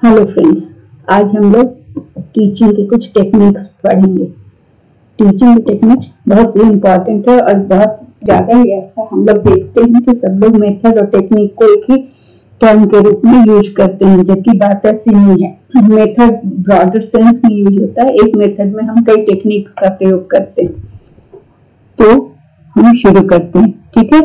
Hello friends, आज हम लोग टीचिंग के कुछ टेक्निक्स पढ़ेंगे। टीचिंग टेक्निक्स बहुत ही इम्पोर्टेंट है और बहुत ज्यादा ही ऐसा हम लोग देखते हैं कि सब लोग मेथड और टेक्निक को एक ही टर्म के रूप में यूज करते हैं, जबकि बात ऐसी नहीं है। मेथड ब्रॉडर सेंस में यूज होता है, एक मेथड में हम कई टेक्निक्स का प्रयोग करते हैं। तो हम शुरू करते हैं, ठीक है।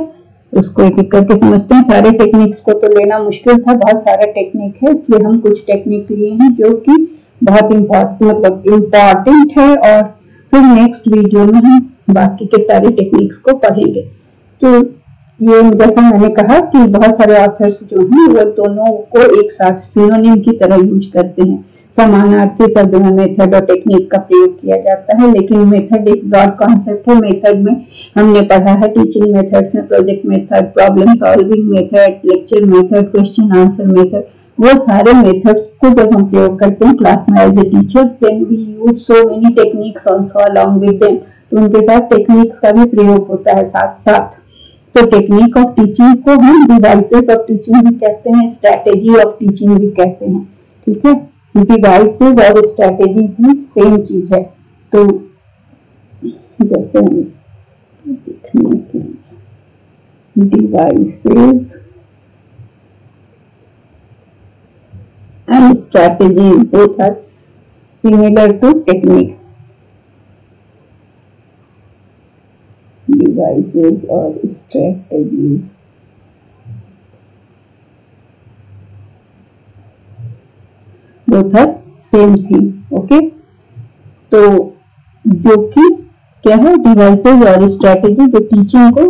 उसको एक एक करके समझते हैं। सारे टेक्निक्स को तो लेना मुश्किल था, बहुत सारा टेक्निक है, इसलिए हम कुछ टेक्निक लिए हैं जो कि बहुत इम्पोर्टेंट है, और फिर नेक्स्ट वीडियो में हम बाकी के सारे टेक्निक्स को पढ़ेंगे। तो ये जैसा मैंने कहा कि बहुत सारे ऑथर्स जो हैं वो दोनों को एक साथ सिनोनिम की तरह यूज करते हैं। समानार्थी शब्द में मेथड और टेक्निक का प्रयोग किया जाता है, लेकिन मेथड एक ब्रॉड कॉन्सेप्ट है। मेथड में हमने पढ़ा है टीचिंग मेथड्स में project method, problem solving method, lecture method, question answer method. वो सारे मेथड्स को जब हम प्रयोग करते हैं क्लास में as a teacher, then we use so many techniques also along with them. तो उनके साथ टेक्निक्स का भी प्रयोग होता है साथ साथ। तो टेक्निक ऑफ टीचिंग को हम डिवाइसेस ऑफ टीचिंग भी कहते हैं, स्ट्रैटेजी ऑफ टीचिंग भी कहते हैं, ठीक है। डिवाइसेस और स्ट्रैटेजी भी सेम चीज है। तो जैसे हम देखने के devices and strategy both are similar to techniques. Devices और strategies both are same thing, okay. तो जो कि क्या है, डिवाइसेस और स्ट्रैटेजी जो टीचिंग को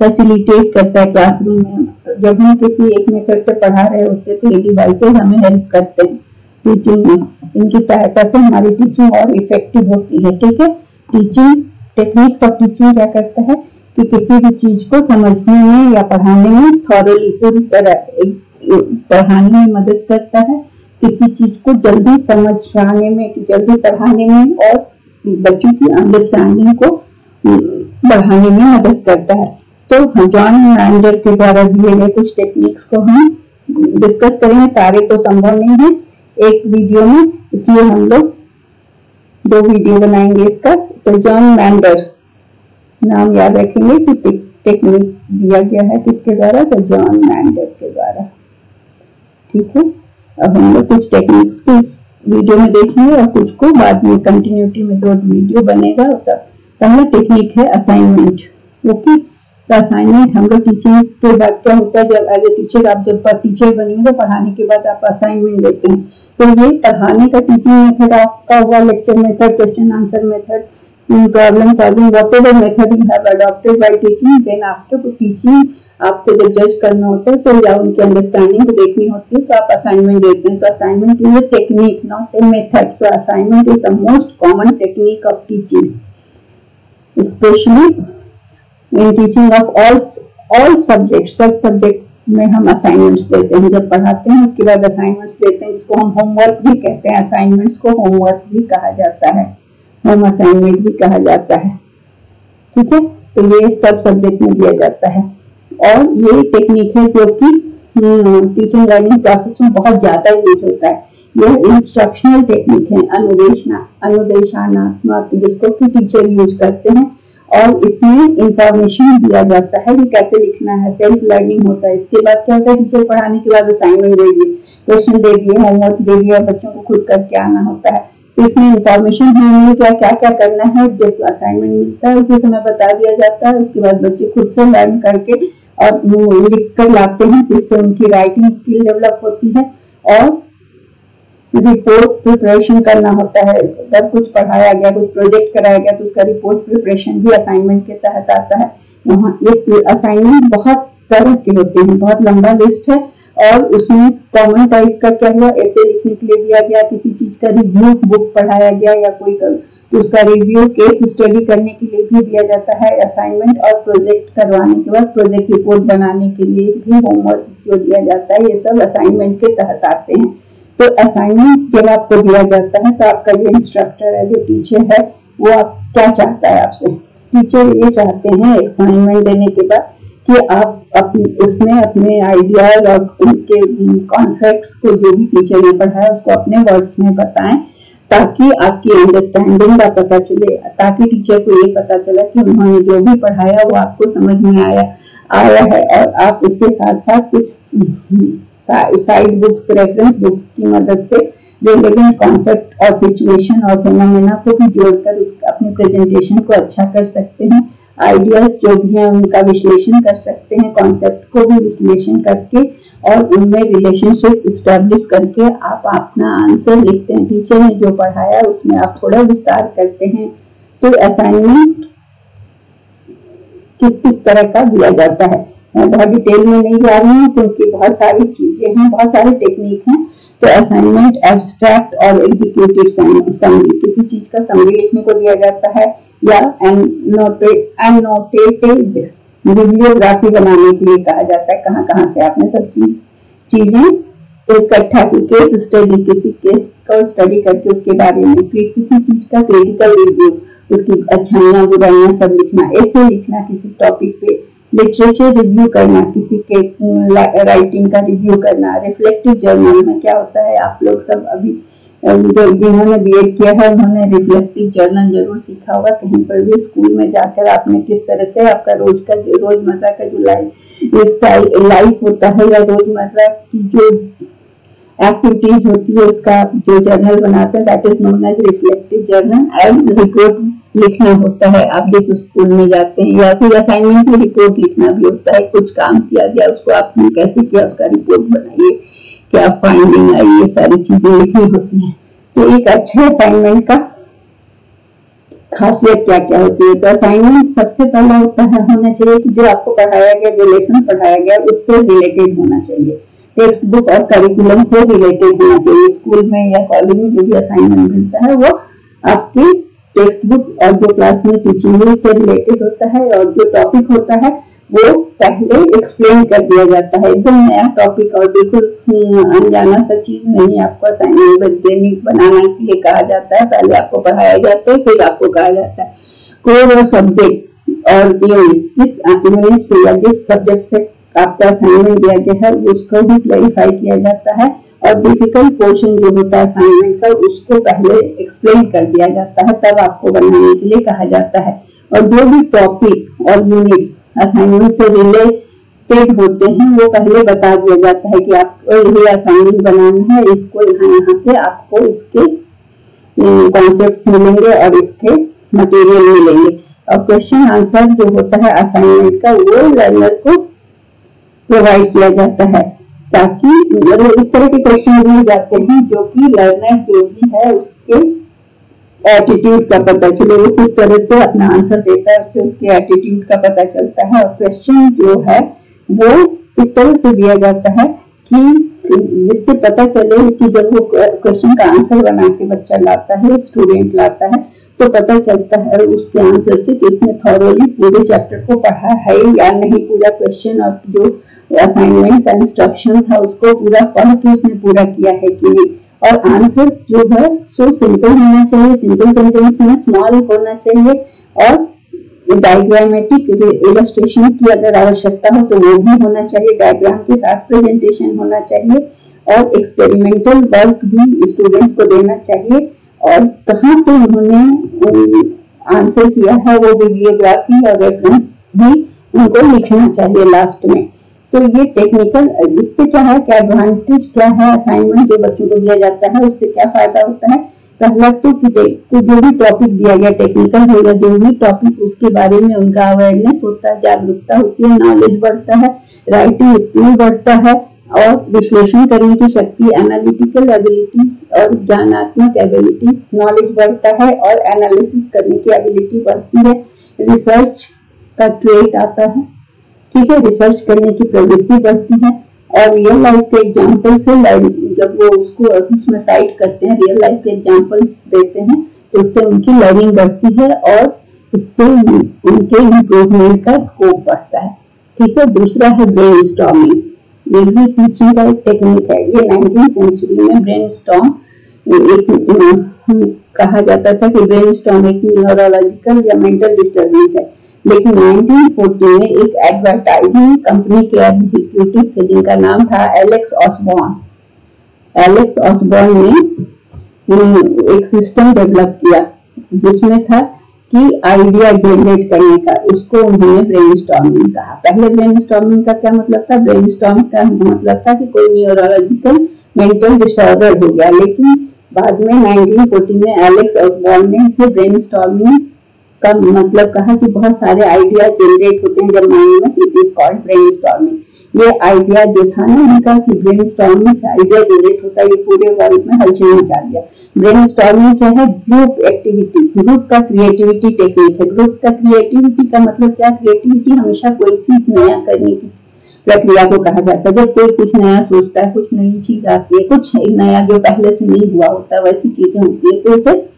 फैसिलिटेट करता है क्लासरूम में। जब हम किसी एक मेथड से पढ़ा रहे होते तो ये डिवाइसेस हमें हेल्प करते हैं टीचिंग में। इनकी सहायता से हमारी टीचिंग और इफेक्टिव होती है, ठीक है। टीचिंग टेक्निक्स ऑफ टीचिंग क्या करता है कि किसी भी चीज को समझने में या पढ़ाने में थॉरोली पूरी तरह पढ़ाने में मदद करता है, किसी चीज को जल्दी समझ आने में, जल्दी पढ़ाने में, और बच्चों की अंडरस्टैंडिंग को बढ़ाने में मदद करता है। तो जॉन मैंडर के द्वारा दिए गए कुछ टेक्निक्स को हम डिस्कस करेंगे। सारे तो संभव नहीं है एक वीडियो में, इसलिए हम लोग 2 वीडियो बनाएंगे इसका। तो जॉन मैंडर नाम याद रखेंगे कि टेक्निक दिया गया है किसके द्वारा, तो जॉन मैंडर के द्वारा, ठीक है। अब हम लोग कुछ टेक्निक्स को इस वीडियो में देखेंगे और कुछ को बाद में कंटिन्यूटी में 2 वीडियो बनेगा। पहला टेक्निक है असाइनमेंट, ओके। तो असाइनमेंट हम लोग टीचिंग के बाद क्या होता है, जब एज ए टीचर आप जब टीचर बनेंगे तो पढ़ाने के बाद आप असाइनमेंट देते हैं। तो ये पढ़ाने का टीचिंग मेथड आपका हुआ lecture method, question answer method, problem solving, whatever method you have adopted by teaching. Then after teaching आपको जब जज करना होता है तो या उनकी अंडरस्टैंडिंग को देखनी होती है तो आप असाइनमेंट देते हैं। तो assignment is a technique, not a method. So assignment is the most common technique of teaching, specially in teaching of all subject. सब सब्जेक्ट में हम असाइनमेंट्स देते हैं जब पढ़ाते हैं, उसके बाद असाइनमेंट्स देते हैं, जिसको हम होमवर्क भी कहते हैं। असाइनमेंट्स को होमवर्क भी कहा जाता है, होम असाइनमेंट भी कहा जाता है, ठीक है। तो ये सब सब्जेक्ट में दिया जाता है, और ये टेक्निक है जो कि टीचिंग लर्निंग प्रोसेस में बहुत ज्यादा यूज होता है। यह इंस्ट्रक्शनल टेक्निक है, अनुदेशानात्मक, जिसको कि टीचर यूज करते हैं, और इसमें इंफॉर्मेशन दिया जाता है कि कैसे लिखना है, सेल्फ लर्निंग होता है। इसके बाद क्या होता है, टीचर पढ़ाने के बाद असाइनमेंट दे दिए, क्वेश्चन दे दिए, होमवर्क दे दिया, बच्चों को खुद करके आना होता है। तो इसमें इंफॉर्मेशन दी क्या क्या क्या करना है, जब असाइनमेंट मिलता है उसी समय बता दिया जाता है। उसके बाद बच्चे खुद से लर्न करके और लिख कर लाते हैं, जिससे उनकी राइटिंग स्किल डेवलप होती है। और रिपोर्ट प्रिपरेशन करना होता है, जब कुछ पढ़ाया गया, कुछ प्रोजेक्ट कराया गया तो उसका रिपोर्ट प्रिपरेशन भी असाइनमेंट के तहत आता है। वहाँ ये असाइनमेंट बहुत तरह के होते हैं, बहुत लंबा लिस्ट है, और उसमें कॉमन टाइप का क्या हुआ, ऐसे लिखने के लिए दिया गया, किसी चीज का रिव्यू बुक पढ़ाया गया या कोई तो उसका रिव्यू केस स्टडी करने के लिए भी दिया जाता है असाइनमेंट, और प्रोजेक्ट करवाने के बाद प्रोजेक्ट रिपोर्ट बनाने के लिए भी होमवर्क जो दिया जाता है, ये सब असाइनमेंट के तहत आते हैं। तो असाइनमेंट जब आपको दिया जाता है तो आपका जो इंस्ट्रक्टर है, जो टीचर है, वो आप क्या चाहता है आपसे, टीचर ये चाहते हैं असाइनमेंट देने के बाद कि आप उसमें अपने आइडियाज और उनके कॉन्सेप्ट्स को जो भी टीचर ने पढ़ाया उसको अपने वर्ड्स में बताएं, ताकि आपकी अंडरस्टैंडिंग का पता चले, ताकि टीचर को ये पता चला कि उन्होंने जो भी पढ़ाया वो आपको समझ में आया है, और आप उसके साथ साथ कुछ साइड बुक्स, रेफरेंस बुक्स की मदद से रिलेवेंट कॉन्सेप्ट और सिचुएशन और फिनोमेना को भी जोड़कर अपने प्रेजेंटेशन को अच्छा कर सकते हैं। आइडियाज जो भी है उनका विश्लेषण कर सकते हैं, कॉन्सेप्ट को भी विश्लेषण करके और उनमें रिलेशनशिप स्टैब्लिश करके आप अपना आंसर लिखते हैं। टीचर ने जो पढ़ाया उसमें आप थोड़ा विस्तार करते हैं। तो असाइनमेंट किस तरह का दिया जाता है, मैं बहुत डिटेल में नहीं जा रही हूँ क्योंकि बहुत सारी चीजें हैं, बहुत सारे टेक्निक हैं। तो असाइनमेंट एब्स्ट्रैक्ट और एग्जीक्यूटिव समरी, किसी चीज का समरी लिखने को दिया जाता है या एनोटेटेड बिब्लियोग्राफी बनाने के लिए कहा जाता है। कहाँ से आपने सब चीजें इकट्ठा की, केस स्टडी, किसी केस को स्टडी करके उसके बारे में किसी चीज का क्रिटिकल रिव्यू, उसकी अच्छाइयां बुराइयां सब लिखना, ऐसे लिखना किसी टॉपिक पे, लिटरेचर रिव्यू करना, किसी के राइटिंग का रिव्यू करना। रिफ्लेक्टिव जर्नल में क्या होता है, आप लोग सब अभी जिन्होंने बीएड किया है उन्होंने रिफ्लेक्टिव जर्नल जरूर सीखा होगा। कहीं पर भी स्कूल में जाकर आपने किस तरह से आपका रोजमर्रा का जो लाइफ होता है या रोजमर्रा की जो एक्टिविटीज होती है उसका जो जर्नल बनाते हैं, that is known as reflective journal. And report लिखना होता है, आप जिस स्कूल में जाते हैं, या फिर असाइनमेंट में रिपोर्ट लिखना भी होता है। कुछ काम किया गया उसको आपने कैसे किया उसका रिपोर्ट बनाइए, क्या फाइंडिंग आई, ये सारी चीजें लिखनी होती हैं। तो एक अच्छे असाइनमेंट का खासियत क्या क्या होती है, तो असाइनमेंट सबसे पहला होना चाहिए कि जो आपको पढ़ाया गया, जो लेसन पढ़ाया गया उससे रिलेटेड होना चाहिए, टेक्स्ट बुक और करिकुलम से रिलेटेड होना चाहिए। स्कूल में या कॉलेज में जो भी असाइनमेंट मिलता है वो आपकी टेक्स्ट बुक और जो क्लास में टीचिंग है उससे रिलेटेड होता है, और जो टॉपिक होता है वो पहले एक्सप्लेन कर दिया जाता है। एकदम नया टॉपिक और बिल्कुल अनजाना सा चीज नहीं आपको असाइनमेंट बनाने के लिए कहा जाता है। पहले आपको पढ़ाया जाता है, फिर आपको कहा जाता है कोर और सब्जेक्ट और यूनिट, जिस यूनिट से या जिस सब्जेक्ट से आपका असाइनमेंट दिया गया है उसको भी क्लैरिफाई किया जाता है, और डिफिकल्ट पोर्शन जो होता है असाइनमेंट का उसको पहले एक्सप्लेन कर दिया जाता है, तब आपको बनाने के लिए कहा जाता है। और जो भी टॉपिक और यूनिट्स असाइनमेंट से रिलेटेड होते हैं वो पहले बता दिया जाता है कि आपको ये असाइनमेंट बनाना है, इसको यहाँ से आपको इसके कॉन्सेप्ट्स मिलेंगे और इसके मटेरियल मिलेंगे। और क्वेश्चन आंसर जो होता है असाइनमेंट का वो लर्नर को प्रोवाइड किया जाता है, ताकि इस तरह के क्वेश्चन दिए जाते हैं जो कि लर्नर जो भी है उसके एटीट्यूड का पता चले, वो किस तरह से अपना आंसर देता है, उससे उसके एटीट्यूड का पता चलता है। और क्वेश्चन जो है वो इस तरह से दिया जाता है कि जिससे पता चले कि जब वो क्वेश्चन का आंसर बना के बच्चा लाता है, स्टूडेंट लाता है, तो पता चलता है उसके आंसर से कि उसने थॉरोली पूरे चैप्टर को पढ़ा है या नहीं। पूरा क्वेश्चन और जो असाइनमेंट का इंस्ट्रक्शन था उसको पूरा पढ़ के उसने पूरा किया है कि नहीं। और आंसर जो है सो सिंपल होना चाहिए, सिंपल सेंटेंस में स्मॉल होना चाहिए, और डायग्रामेटिक इलस्ट्रेशन की अगर आवश्यकता हो तो वो भी होना चाहिए, डायग्राम के साथ प्रेजेंटेशन होना चाहिए, और एक्सपेरिमेंटल वर्क भी स्टूडेंट्स को देना चाहिए, और कहाँ से उन्होंने आंसर किया है वो बिब्लियोग्राफी और रेफरेंस भी उनको लिखना चाहिए लास्ट में। तो ये टेक्निकल, इससे क्या है, क्या एडवांटेज क्या है, असाइनमेंट जो बच्चों को दिया जाता है उससे क्या फायदा होता है। पहला तो कि जो भी टॉपिक दिया गया, टेक्निकल हो या जो भी टॉपिक, उसके बारे में उनका अवेयरनेस होता है, जागरूकता होती है, नॉलेज बढ़ता है, राइटिंग स्किल बढ़ता है, और विश्लेषण करने की शक्ति, एनालिटिकल एबिलिटी और ज्ञानात्मक एबिलिटी, नॉलेज बढ़ता है, और एनालिसिस करने की एबिलिटी बढ़ती है, रिसर्च का ट्रेट आता है, ठीक है, रिसर्च करने की प्रवृत्ति बढ़ती है, और रियल लाइफ के एग्जाम्पल से जब वो उसको उसमें साइट करते हैं, रियल लाइफ के एग्जाम्पल्स देते हैं, तो उससे उनकी लर्निंग बढ़ती है और इससे उनके इम्प्रूवमेंट का स्कोप बढ़ता है, ठीक है। दूसरा है ब्रेनस्टॉर्मिंग, ये भी टीचिंग का एक टेक्निक है। ये 19वीं सेंचुरी में ब्रेनस्टॉर्म कहा जाता था कि ब्रेनस्टॉर्म एक न्यूरोलॉजिकल या मेंटल डिस्टर्बेंस है। लेकिन 1940 में एक एडवर्टाइजिंग कंपनी के एग्जीक्यूटिव थे जिनका नाम था एलेक्स ऑसबॉर्न। एलेक्स ऑसबॉर्न ने एक सिस्टम डेवलप किया जिसमें था कि आइडिया जनरेट करने का, उसको उन्होंने ब्रेनस्टॉर्मिंग कहा। पहले ब्रेनस्टॉर्मिंग का क्या मतलब था? ब्रेनस्टॉर्मिंग का मतलब था कि कोई न्यूरोलॉजिकल मेंटल डिसऑर्डर हो गया, लेकिन बाद में 1940 में एलेक्स ऑसबॉर्न ने इसे ब्रेनस्टॉर्मिंग का मतलब कहा कि बहुत सारे आइडिया जनरेट होते हैं जब माइंड में, इट इज कॉल्ड ब्रेनस्टॉर्मिंग। ये आइडिया जो था ना उनका कि ब्रेनस्टॉर्मिंग से आइडिया जनरेट होता है, ये पूरे वर्ल्ड में हलचल मचा दिया। ब्रेनस्टॉर्मिंग क्या है? ग्रुप एक्टिविटी, ग्रुप का क्रिएटिविटी टेक्निक है। ग्रुप का क्रिएटिविटी का मतलब क्या? क्रिएटिविटी हमेशा कोई चीज नया करने की प्रक्रिया को कहा जाता है। जब कोई कुछ नया सोचता है, कुछ नई चीज आती है, कुछ नया जो पहले से नहीं हुआ होता, वैसी चीजें होती है, तो इसे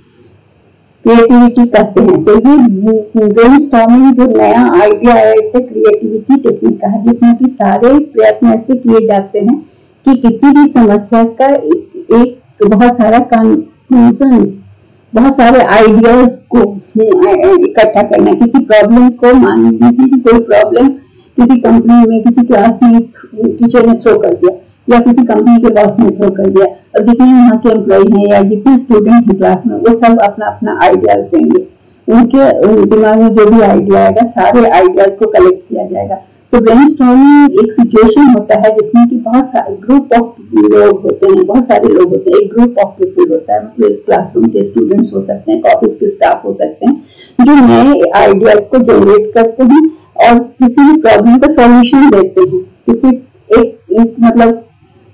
क्रिएटिविटी कहते हैं। तो ये ब्रेनस्टॉर्मिंग जो नया आइडिया है, इसे क्रिएटिविटी टेक्निक कहा, जिसमें कि सारे प्रयत्न ऐसे किए जाते हैं कि किसी भी समस्या का एक बहुत सारा कंक्लूजन, बहुत सारे आइडियाज को इकट्ठा करना। किसी प्रॉब्लम को, मान लीजिए कि कोई प्रॉब्लम किसी कंपनी में, किसी क्लास में टीचर ने थ्रो कर दिया या किसी कंपनी के बॉस ने थ्रो कर दिया, और जितने यहाँ के एम्प्लॉय हैं या जितने स्टूडेंट हैं क्लास में, वो सब अपना अपना आइडियाज देंगे। उनके दिमाग में जो भी आइडिया आएगा, सारे आइडियाज को कलेक्ट किया जाएगा। तो ब्रेनस्टॉर्मिंग एक सिचुएशन होता है जिसमें कि बहुत सारे ग्रुप ऑफ लोग होते हैं, बहुत सारे लोग होते हैं, एक ग्रुप ऑफ पीपल होता है, मतलब क्लासरूम के स्टूडेंट्स हो सकते हैं, ऑफिस के स्टाफ हो सकते हैं, जो नए आइडियाज को जनरेट करते हैं और किसी भी प्रॉब्लम का सॉल्यूशन देते हैं। किसी एक मतलब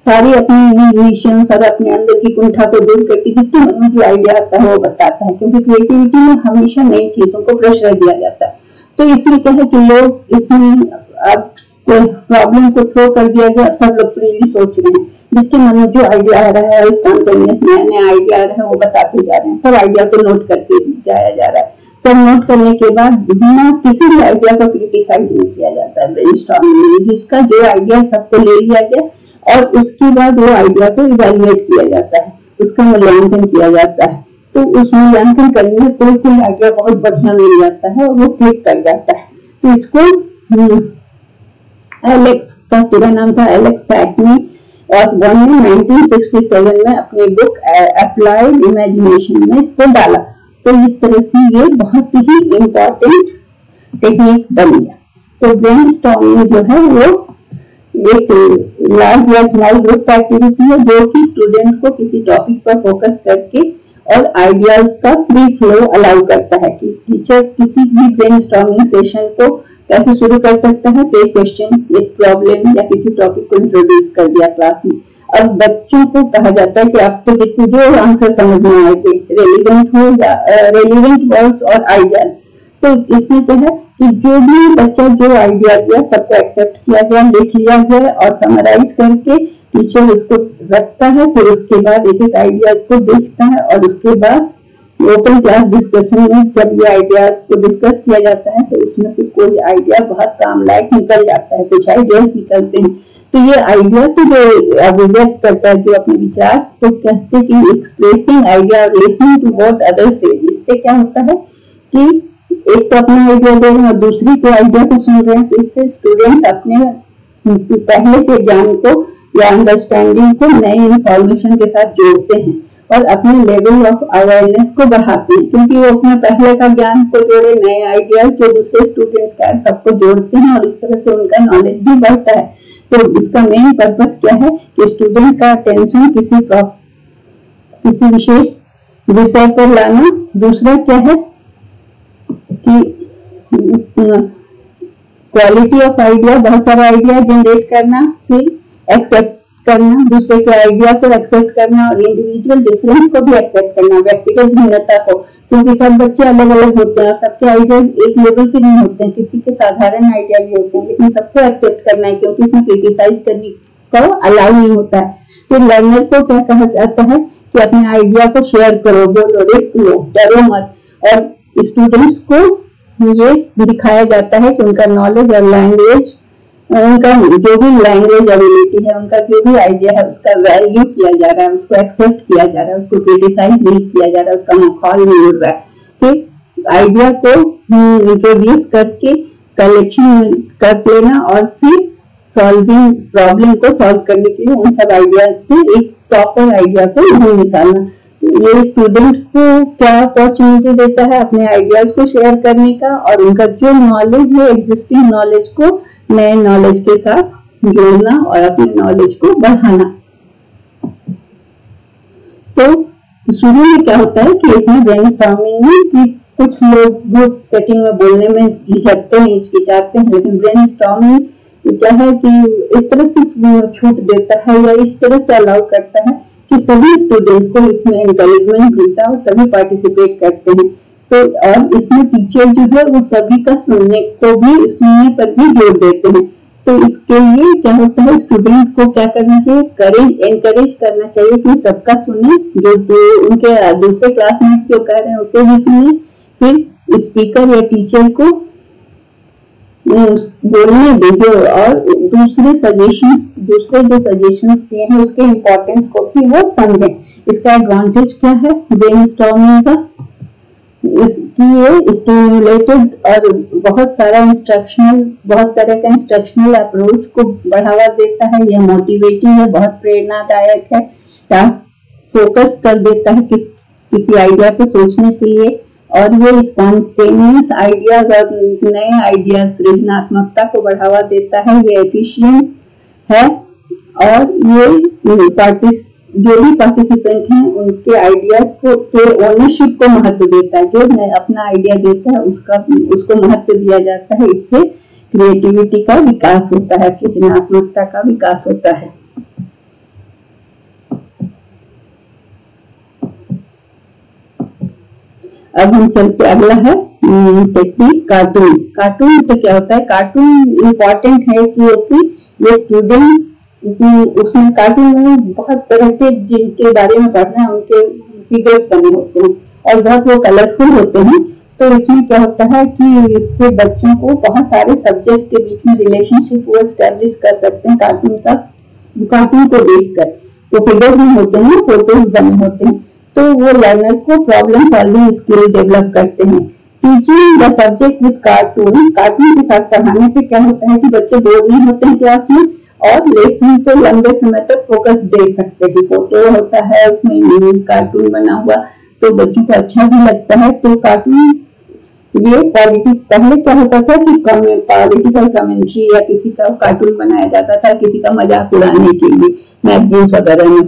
सारी अपनी इनोवेशंस और अपने अंदर की कुंठा को दूर करके जिसके मन में जो आइडिया आता है वो बताता है, क्योंकि क्रिएटिविटी में हमेशा नई चीजों को प्रेशर दिया जाता है। तो इसमें क्या है कि लोग इसमें अब प्रॉब्लम को थ्रो कर दिया गया, अब सब लोग फ्रीली सोच रहे हैं, जिसके मन में जो आइडिया आ रहा है, स्पॉन्टेनियस नया नया आइडिया आ रहा है, वो बताते जा रहे हैं। सब आइडिया को नोट करके जाया जा रहा है। सब नोट करने के बाद बिना किसी भी आइडिया को क्रिटिसाइज नहीं किया जाता है ब्रेनस्टॉर्मिंग में। जिसका जो आइडिया सबको ले लिया गया और उसके बाद वो आइडिया को इवैल्यूएट किया जाता है, उसका मूल्यांकन किया जाता है। तो उस मूल्यांकन करने में कोई आइडिया बहुत बढ़िया मिल जाता है और वो क्लिक कर जाता है। तो इसको एलेक्स का पूरा नाम था एलेक्स फैक्टनी ऑसबॉर्न ने 1967 में अपनी बुक अप्लाइड इमेजिनेशन में इसको डाला। तो इस तरह से ये बहुत ही इम्पोर्टेंट टेक्निक बन गया। तो ब्रेनस्टॉर्मिंग जो है वो एक लार्ज या स्मॉल ग्रुप एक्टिविटी है जो कि स्टूडेंट को किसी टॉपिक पर फोकस करके और आइडियाज का फ्री फ्लो अलाउ करता है। कि टीचर किसी भी ब्रेनस्टॉर्मिंग सेशन को कैसे शुरू कर सकता है? तो एक क्वेश्चन, एक प्रॉब्लम या किसी टॉपिक को इंट्रोड्यूस कर दिया क्लास में। अब बच्चों को कहा जाता है कि आपको जितने जो आंसर समझ में आए थे, रेलिवेंट हो या रेलिवेंट वर्ड्स और आइडियाज, तो इसमें क्या है कि जो भी बच्चा जो आइडिया दिया सबको एक्सेप्ट किया गया, लिख लिया गया और समराइज करके टीचर उसको रखता है। फिर उसके बाद एक एक आइडियाज को देखता है और उसके बाद ओपन क्लास डिस्कशन में जब ये आइडियाज को डिस्कस किया जाता है तो उसमें से कोई आइडिया बहुत काम लायक निकल जाता है, कुछ आइडियाज निकलते हैं। तो ये आइडिया को जो अभिव्यक्त करता है, जो अपने विचार, तो कहते हैं कि एक्सप्रेसिंग आइडिया और लिसनिंग टू व्हाट अदर्स से। इससे क्या होता है कि एक तो अपना आइडिया दे रहे हैं और दूसरी के आइडिया को सुन रहे हैं। तो इससे स्टूडेंट्स अपने पहले के ज्ञान को या अंडरस्टैंडिंग को नए इंफॉर्मेशन के साथ जोड़ते हैं और अपने लेवल ऑफ अवेयरनेस को बढ़ाते हैं, क्योंकि वो अपने पहले का ज्ञान को जोड़े, नए आइडियाज जो दूसरे स्टूडेंट्स का है सबको जोड़ते हैं और इस तरह से उनका नॉलेज भी बढ़ता है। तो इसका मेन पर्पस क्या है कि स्टूडेंट का अटेंशन किसी विशेष विषय पर लाना। दूसरा क्या है कि क्वालिटी ऑफ आइडिया, बहुत सारा आइडिया जनरेट करना, फिर एक्सेप्ट करना, दूसरे के आइडिया को एक्सेप्ट करना और इंडिविजुअल डिफरेंस को भी एक्सेप्ट करना, व्यक्तिगत भिन्नता को, क्योंकि सब बच्चे अलग अलग होते हैं और सबके आइडिया एक लेवल के नहीं होते हैं, किसी के साधारण आइडिया भी होते हैं, लेकिन सबको एक्सेप्ट करना है क्योंकि इसमें क्रिटिसाइज करने को अलाउ नहीं होता है। फिर लर्नर को क्या कहा जाता है कि अपने आइडिया को शेयर करो, बोलो, रिस्क लो, डरो मत। और स्टूडेंट्स को ये दिखाया जाता है कि उनका नॉलेज और लैंग्वेज, उनका जो भी लैंग्वेज एबिलिटी है, उनका जो भी आइडिया है उसका वैल्यू किया जा रहा है, उसको एक्सेप्ट किया जा रहा है, उसको क्रिटिसाइज नहीं किया जा रहा है, उसका मखौल नहीं उड़ रहा है। फिर आइडिया को इंट्रोड्यूस करके कलेक्शन कर लेना और फिर सॉल्विंग प्रॉब्लम को सॉल्व करने के लिए उन सब आइडियाज से एक प्रॉपर आइडिया को ढूंढ निकालना। तो ये स्टूडेंट को क्या अपॉर्चुनिटी देता है अपने आइडियाज को शेयर करने का और उनका जो नॉलेज है एग्जिस्टिंग नॉलेज को नए नॉलेज के साथ जोड़ना और अपने नॉलेज को बढ़ाना। तो शुरू में क्या होता है कि इसमें ब्रेनस्टॉर्मिंग में कुछ लोग ग्रुप सेटिंग में बोलने में झिझकते हैं, हिचकिचाते हैं, लेकिन ब्रेनस्टॉर्मिंग क्या है कि इस तरह से छूट देता है या इस तरह से अलाउ करता है कि सभी स्टूडेंट को इसमें एनकरेजमेंट मिलता है और सभी पार्टिसिपेट करते हैं। तो और इसमें टीचर जो है वो सभी का सुनने पर भी जोर देते हैं। तो इसके लिए क्या होता है स्टूडेंट को क्या करना चाहिए, एनकरेज करना चाहिए कि सबका सुने, जो उनके दूसरे क्लासमेट जो कह रहे हैं उसे भी सुने, फिर स्पीकर या टीचर को बोलने दे और दूसरे जो सजेशंस दिए हैं उसके इम्पोर्टेंस को भी वो समझें। इसका एडवांटेज क्या है ब्रेनस्टॉर्मिंग का, इसकी ये स्टिमुलेटेड और बहुत तरह का इंस्ट्रक्शनल अप्रोच को बढ़ावा देता है। यह मोटिवेटिंग है, बहुत प्रेरणादायक है, टास्क फोकस कर देता है किसी आइडिया पे सोचने के लिए और ये स्पॉन्टेनियस आइडियाज और नए आइडियाज सृजनात्मकता को बढ़ावा देता है। ये एफिशिएंट है और ये जो भी पार्टिसिपेंट हैं उनके आइडियाज के ओनरशिप को महत्व देता है। जो अपना आइडिया देता है उसको महत्व दिया जाता है। इससे क्रिएटिविटी का विकास होता है, सृजनात्मकता का विकास होता है। अब हम चलते, अगला है टेक्निक कार्टून से क्या होता है। कार्टून इम्पोर्टेंट है क्योंकि ये स्टूडेंट उसमें कार्टून में बहुत तरह के जिनके बारे में पढ़ना है उनके फिगर्स बने होते हैं और बहुत वो कलरफुल होते हैं। तो इसमें क्या होता है कि इससे बच्चों को बहुत सारे सब्जेक्ट के बीच में रिलेशनशिप वो एस्टेब्लिश कर सकते हैं कार्टून को देखकर। तो फिगर्स में होते हैं, फोटोज बने होते हैं, तो वो लर्नर को प्रॉब्लम सॉल्विंग स्किल डेवलप करते हैं। Teaching the subject with cartoon के साथ पढ़ाने से क्या होता है कि बच्चे बोर नहीं होते हैं क्लास में और लेसन को लंबे समय तक फोकस दे सकते हैं। फोटो होता है उसमें कार्टून बना हुआ तो बच्चों को अच्छा भी लगता है। तो कार्टून ये पहले क्या होता था कि पॉलिटिकल कमेंट्री या किसी का कार्टून बनाया जाता था किसी का मजाक उड़ाने के लिए मैगजीन्स वगैरह में।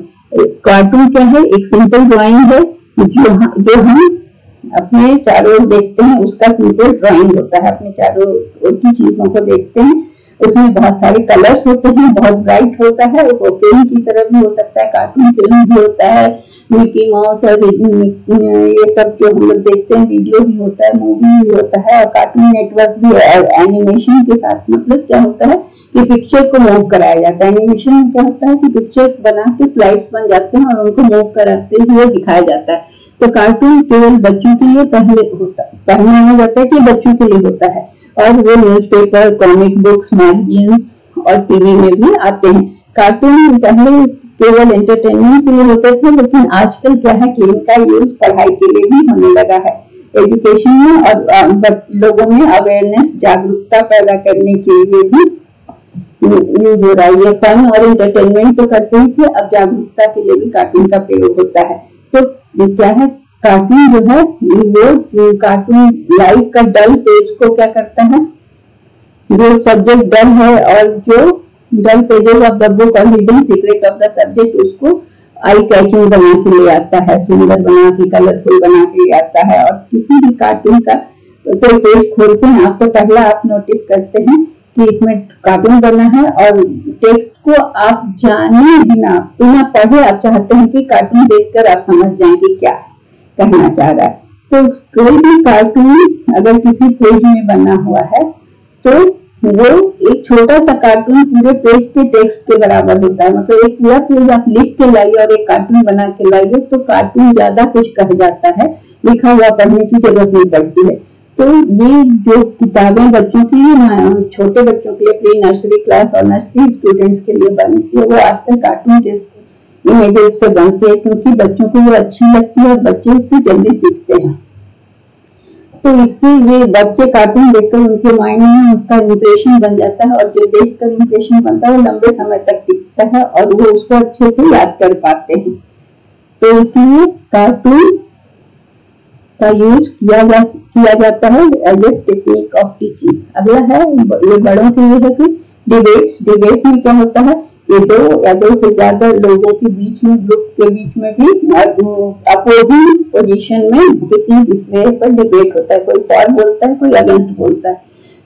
कार्टून क्या है, एक सिंपल ड्राइंग है जो हम अपने चारों ओर देखते हैं, उसका सिंपल ड्राइंग होता है। अपने चारों ओर की चीजों को देखते हैं, उसमें बहुत सारे कलर्स होते हैं, बहुत ब्राइट होता है। वो फिल्म की तरह भी हो सकता है, कार्टून फिल्म भी होता है, मिकी माउस और ये सब जो हम लोग देखते हैं, वीडियो भी होता है, मूवी भी होता है और कार्टून नेटवर्क भी है। और एनिमेशन के साथ मतलब क्या होता है कि पिक्चर को मूव कराया जाता है। एनिमेशन में क्या होता है कि पिक्चर बना के स्लाइड्स बन जाते हैं और उनको मूव कराते हुए दिखाया जाता है। तो कार्टून केवल बच्चों के लिए पहले माना जाता है कि बच्चों के लिए होता है और वो न्यूज़पेपर, कॉमिक बुक्स, मैगजीन्स और टीवी में भी आते हैं। कार्टून पहले केवल एंटरटेनमेंट के लिए होते थे, लेकिन आजकल क्या है कि इनका यूज पढ़ाई के लिए भी होने लगा है। एजुकेशन में और लोगों में अवेयरनेस, जागरूकता पैदा करने के लिए भी यूज हो रहा है। ये फन और एंटरटेनमेंट तो करते ही थे, अब जागरूकता के लिए भी कार्टून का प्रयोग होता है। तो क्या है कार्टून जो है वो कार्टून लाइफ का डल पेज को क्या करता है, जो सब्जेक्ट डल है और जो डल पेजेस ऑफ द बुक और hidden secret of the subject उसको आई कैचिंग बना के ले आता है, सुंदर बना के, कलरफुल बना के ले आता है। और किसी भी कार्टून का कोई पेज खोलते हैं आप तो पहला आप नोटिस करते हैं कि इसमें कार्टून बना है और टेक्स्ट को आप जाने बिना पढ़े आप चाहते हैं कि कार्टून देखकर आप समझ जाएं कि क्या कहना चाह रहा है। तो कोई भी कार्टून अगर किसी पेज में बना हुआ है तो वो एक छोटा सा कार्टून पूरे पेज के टेक्स्ट के बराबर होता है। मतलब एक पूरा पेज आप लिख के लाइए और एक कार्टून बना के लाइए तो कार्टून ज्यादा कुछ कह जाता है, लिखा हुआ पढ़ने की जरूरत नहीं पड़ती है। तो ये जो किताबें बच्चों के लिए, छोटे बच्चों के लिए, प्री नर्सरी क्लास और नर्सरी स्टूडेंट्स के लिए बनती है, वो आजकल कार्टून के इमेजेस से बनती है क्योंकि बच्चों को वो अच्छी लगती है और बच्चे उससे जल्दी सीखते हैं। तो इससे ये बच्चे कार्टून देखकर उनके माइंड में उसका इम्प्रेशन बन जाता है, और जो देखकर इम्प्रेशन बनता है वो लंबे समय तक टिकता है और वो उसको अच्छे से याद कर पाते हैं। तो इसलिए कार्टून का यूज किया जाता है as a technique of teaching. अगला है, ये बड़ों के लिए है फिर डिबेट्स। डिबेट में क्या होता है, ये दो या दो से ज्यादा लोगों के बीच में, ग्रुप के बीच में भी अपोजिंग पोजीशन में किसी विषय पर डिबेट होता है, कोई फॉर बोलता है, कोई अगेंस्ट बोलता है।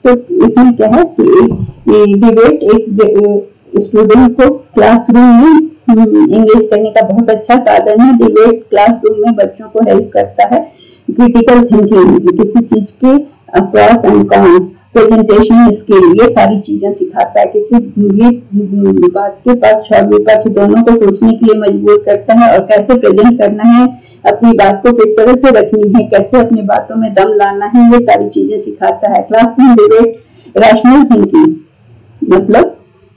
तो इसमें क्या है कि डिबेट एक स्टूडेंट को क्लासरूम में एंगेज करने का बहुत अच्छा साधन है। डिबेट क्लासरूम में बच्चों को हेल्प करता है क्रिटिकल थिंकिंग, किसी चीज के pros and cons, presentation skill, ये सारी चीजें सिखाता है। किसी भी बात के पक्ष और विपक्ष दोनों को सोचने के लिए मजबूर करता है, और कैसे प्रेजेंट करना है, अपनी बात को किस तरह से रखनी है, कैसे अपनी बातों में दम लाना है, ये सारी चीजें सिखाता है। क्लासरूम डिबेट रैशनल थिंकिंग, मतलब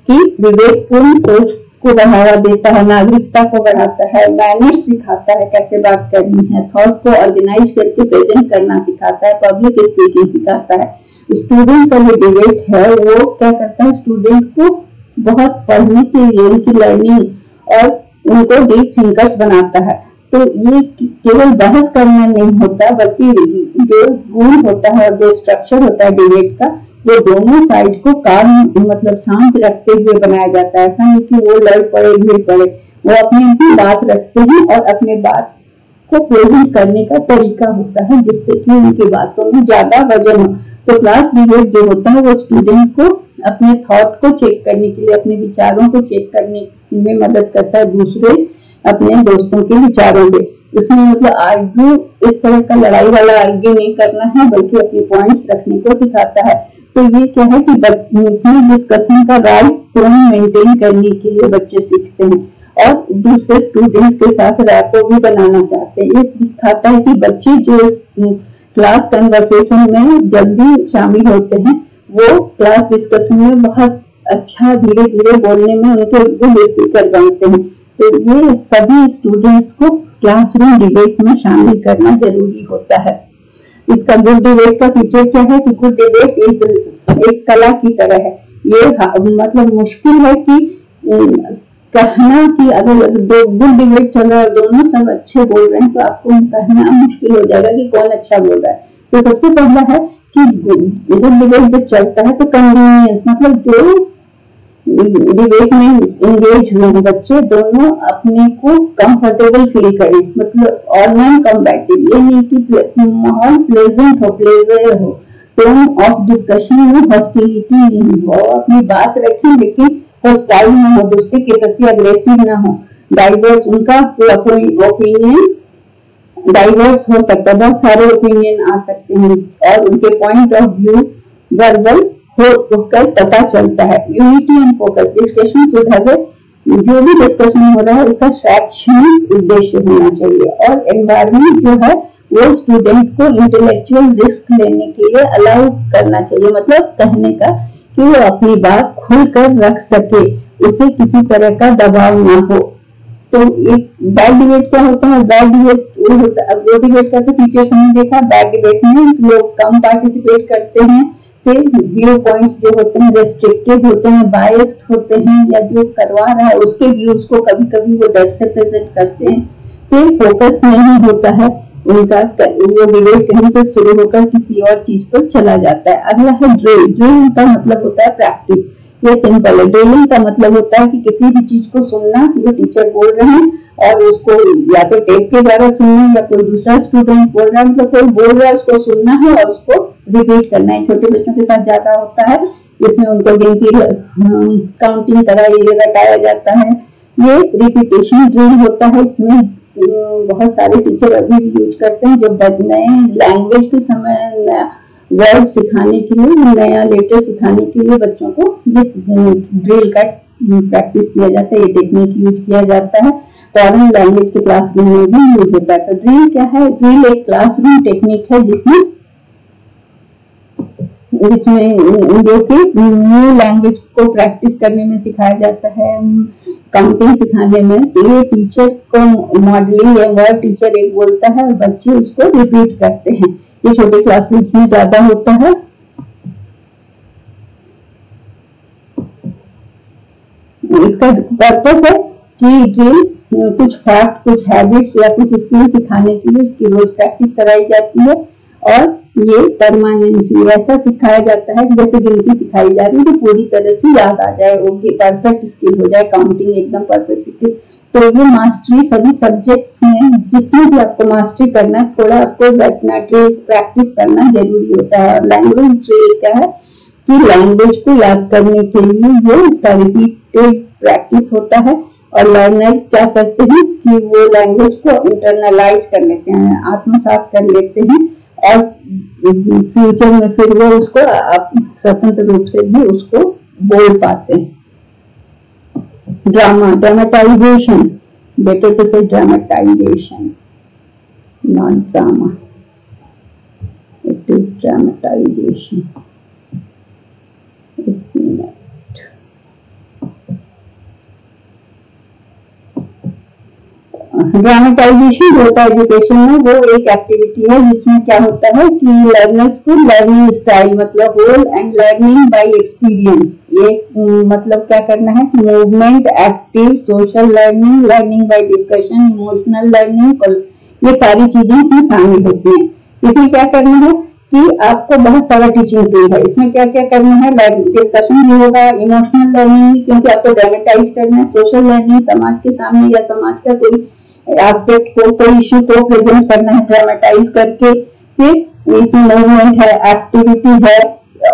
कि विवेकपूर्ण सोच को बढ़ावा देता है, नागरिकता को बढ़ाता है, मैनर्स सिखाता है, कैसे बात करनी है, थॉट को ऑर्गेनाइज करके प्रेजेंट करना सिखाता है, पब्लिक स्पीकिंग सिखाता है। स्टूडेंट का जो डिबेट है वो क्या करता है, स्टूडेंट को बहुत पढ़ने के लिए, उनकी लर्निंग और उनको डीप थिंकर्स बनाता है। तो ये केवल बहस करना नहीं होता, बल्कि जो गुण होता है और जो स्ट्रक्चर होता है डिबेट का, वो दोनों साइड को काम मतलब शांत रखते हुए बनाया जाता है। ऐसा नहीं कि वो लड़ पड़े भिड़ पड़े, वो अपनी बात रखते हैं और अपने बात को प्रेजेंट करने का तरीका होता है जिससे कि उनकी बातों में ज्यादा वजन हो। तो क्लास डिबेट जो होता है वो स्टूडेंट को अपने थॉट को चेक करने के लिए, अपने विचारों को चेक करने में मदद करता है दूसरे अपने दोस्तों के विचारों से। इसमें मतलब आर्ग्यू, इस तरह का लड़ाई वाला आर्ग्यू नहीं करना है, बल्कि अपने पॉइंट्स रखने को सिखाता है। तो ये क्या है कि इसमें डिस्कशन का राइट टोन मेंटेन करने के लिए बच्चे सीखते हैं और दूसरे स्टूडेंट्स के साथ रैपो भी बनाना चाहते हैं। ये दिखाता है कि बच्चे जो क्लास कन्वर्सेशन में जल्दी शामिल होते हैं, वो क्लास डिस्कशन में बहुत अच्छा धीरे धीरे बोलने में उनके गुड स्पीकर बनते हैं। तो ये सभी स्टूडेंट्स को क्लासरूम डिबेट में शामिल करना जरूरी होता है। इसका गुड डिबेट का फीचर क्या है कि गुड डिबेट एक कला की तरह है। ये मतलब मुश्किल है कि कहना कि अगर दो गुड डिबेट चल रहा है, दोनों सब अच्छे बोल रहे हैं, तो आपको कहना मुश्किल हो जाएगा कि कौन अच्छा बोल रहा है। तो सबसे पहला है कि गुड डिबेट जब चलता है तो कन्वीनियंस, मतलब जो डिबेट में एंगेज हुए हैं बच्चे, दोनों अपने को कंफर्टेबल फील करें, मतलब और नॉन कॉम्बैटिव। ये नहीं कि माहौल प्लेजेंट हो, प्लेजर हो, टोन ऑफ डिस्कशन में हॉस्टिलिटी नहीं हो, अपनी बात रखें लेकिन हॉस्टाइल ना हो, दूसरे के प्रति अग्रेसिव ना हो। डाइवर्स, उनका ओपिनियन डाइवर्स हो सकता है, बहुत सारे ओपिनियन आ सकते हैं और उनके पॉइंट ऑफ व्यू वर्बल होकर पता चलता है। Unity and focus, discussion should have, जो भी डिस्कशन हो रहा है उसका शैक्षणिक उद्देश्य होना चाहिए। और एनवायरमेंट जो है वो स्टूडेंट को इंटेलेक्चुअल रिस्क लेने के लिए अलाउ करना चाहिए, मतलब कहने का कि वो अपनी बात खुलकर रख सके, उसे किसी तरह का दबाव ना हो। तो एक बैड डिबेट क्या होता है, बैड डिबेट वो होता है, गुड डिबेट का तो फीचर्स हमने देखा। बैड डिबेट में लोग कम पार्टिसिपेट करते हैं, फिर व्यू पॉइंट्स जो होते हैं रेस्ट्रिक्टेड होते हैं, बायस्ड होते हैं, या जो करवा रहा है उसके व्यूज को कभी कभी वो डर से प्रेजेंट करते हैं। फिर फोकस नहीं होता है उनका, वो डिबेट कहीं से शुरू होकर किसी और चीज पर चला जाता है। अगला है ड्रिल। ड्रिल का मतलब होता है प्रैक्टिस। ये सिंपल है। ड्रिलिंग का मतलब होता है कि किसी भी चीज को सुनना, जो टीचर बोल रहे हैं, और उसको या तो टेप के द्वारा सुनना या कोई दूसरा स्टूडेंट बोल रहा है, मतलब कोई बोल रहा है उसको सुनना है और उसको रिपीट करना है। छोटे बच्चों के साथ ज्यादा होता है, इसमें उनको गिनती काउंटिंग रटाया जाता है। ये रिपीटेशन ड्रिल होता है। इसमें बहुत सारे टीचर अभी भी यूज करते हैं, जब नए लैंग्वेज के समय वर्ड सिखाने के लिए, नया लेटर सिखाने के लिए बच्चों को ये ड्रिल का प्रैक्टिस किया जाता है, ये टेक्निक यूज किया जाता है। फॉरेन लैंग्वेज के क्लासरूम में भी यूज होता है। तो ड्रिल क्या है, ड्रिल एक क्लासरूम टेक्निक है जिसमें जो कि न्यू लैंग्वेज को प्रैक्टिस करने में सिखाया जाता है, काउंटिंग सिखाने में। ये टीचर को मॉडलिंग या वर्ड टीचर एक बोलता है और बच्चे उसको रिपीट करते हैं। ये छोटे क्लासेस में ज्यादा होता है। इसका पर्पस है कि ड्रिल कुछ फैक्ट, कुछ हैबिट्स या कुछ स्किल सिखाने के लिए उसकी रोज प्रैक्टिस कराई जाती है। और ये परमानेंसी ऐसा सिखाया जाता है जैसे गिनती सिखाई जा रही है, तो पूरी तरह से याद आ जाए, वो परफेक्ट स्किल हो जाए, काउंटिंग एकदम परफेक्ट। तो ये मास्टरी सभी सब्जेक्ट्स में, जिसमें भी आपको मास्टरी करना है, थोड़ा आपको रटना, ड्रिल प्रैक्टिस करना जरूरी होता है। और लैंग्वेज ड्रिल क्या है कि लैंग्वेज को याद करने के लिए ये इसका रिपीटेड प्रैक्टिस होता है। और लर्नर क्या करते हैं कि वो लैंग्वेज को इंटरनलाइज कर लेते हैं, आत्मसात कर लेते हैं, और फ्यूचर में फिर वो उसको स्वतंत्र रूप से भी उसको बोल पाते हैं। ड्रामा, ड्रामेटाइजेशन, बेटर टू से dramatisation, not drama, it is dramatisation. Dramatisation जो होता है एजुकेशन में, वो एक एक्टिविटी है जिसमें क्या होता है कि लर्नर्स को लर्निंग स्टाइल, मतलब whole and learning by experience, ये मतलब क्या करना है कि movement, active, social learning, learning by discussion, emotional learning, ये सारी चीजें इसमें शामिल होती हैं। इसमें क्या करना है कि आपको बहुत सारा टीचिंग टूल है, इसमें क्या क्या करना है, डिस्कशन भी होगा, इमोशनल लर्निंग भी, क्योंकि आपको ड्रामेटाइज करना है, सोशल लर्निंग, समाज के सामने या समाज का कोई एस्पेक्ट को, कोई इश्यू को प्रेजेंट करना है ड्रामेटाइज करके। फिर इसमें मूवमेंट है, एक्टिविटी है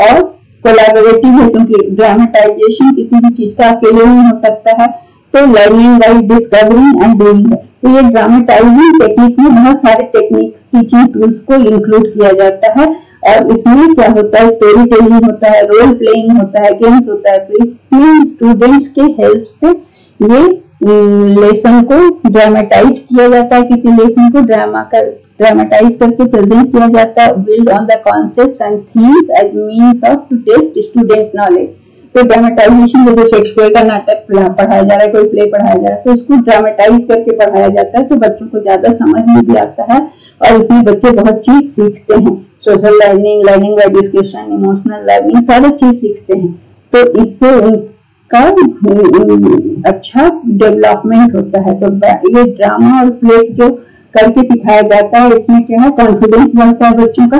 और कोलैबोरेटिव है, क्योंकि ड्रामेटाइजेशन किसी भी चीज का अकेले नहीं हो सकता है। तो learning by discovering and doing है। तो ये ड्रामेटाइजिंग टेक्निक में बहुत सारे टेक्निक्स, टीचिंग टूल्स को इंक्लूड किया जाता है। और इसमें क्या होता है, स्टोरी टेलिंग होता है, रोल प्लेइंग होता है, गेम्स होता है। तो इसमें स्टूडेंट्स के हेल्प से ये लेसन को ड्रामेटाइज किया जाता है, किसी लेसन को ड्रामेटाइज करके प्रेजेंट किया जाता है, build on the concepts and themes as means of to test student knowledge. तो ड्रामेटाइजेशन जैसे शेक्सपियर का नाटक पढ़ाया जा रहा है, कोई प्ले पढ़ाया जा रहा है, तो उसको ड्रामेटाइज करके पढ़ाया जाता है, तो बच्चों को ज्यादा समझ में भी आता है और उसमें बच्चे बहुत चीज सीखते हैं। Social learning, learning by discussion, emotional learning, सारी चीज सीखते हैं। तो इससे उनका अच्छा डेवलपमेंट होता है। तो ये ड्रामा और प्ले जो करके सिखाया जाता है, इसमें क्या है, कॉन्फिडेंस बढ़ता है बच्चों का।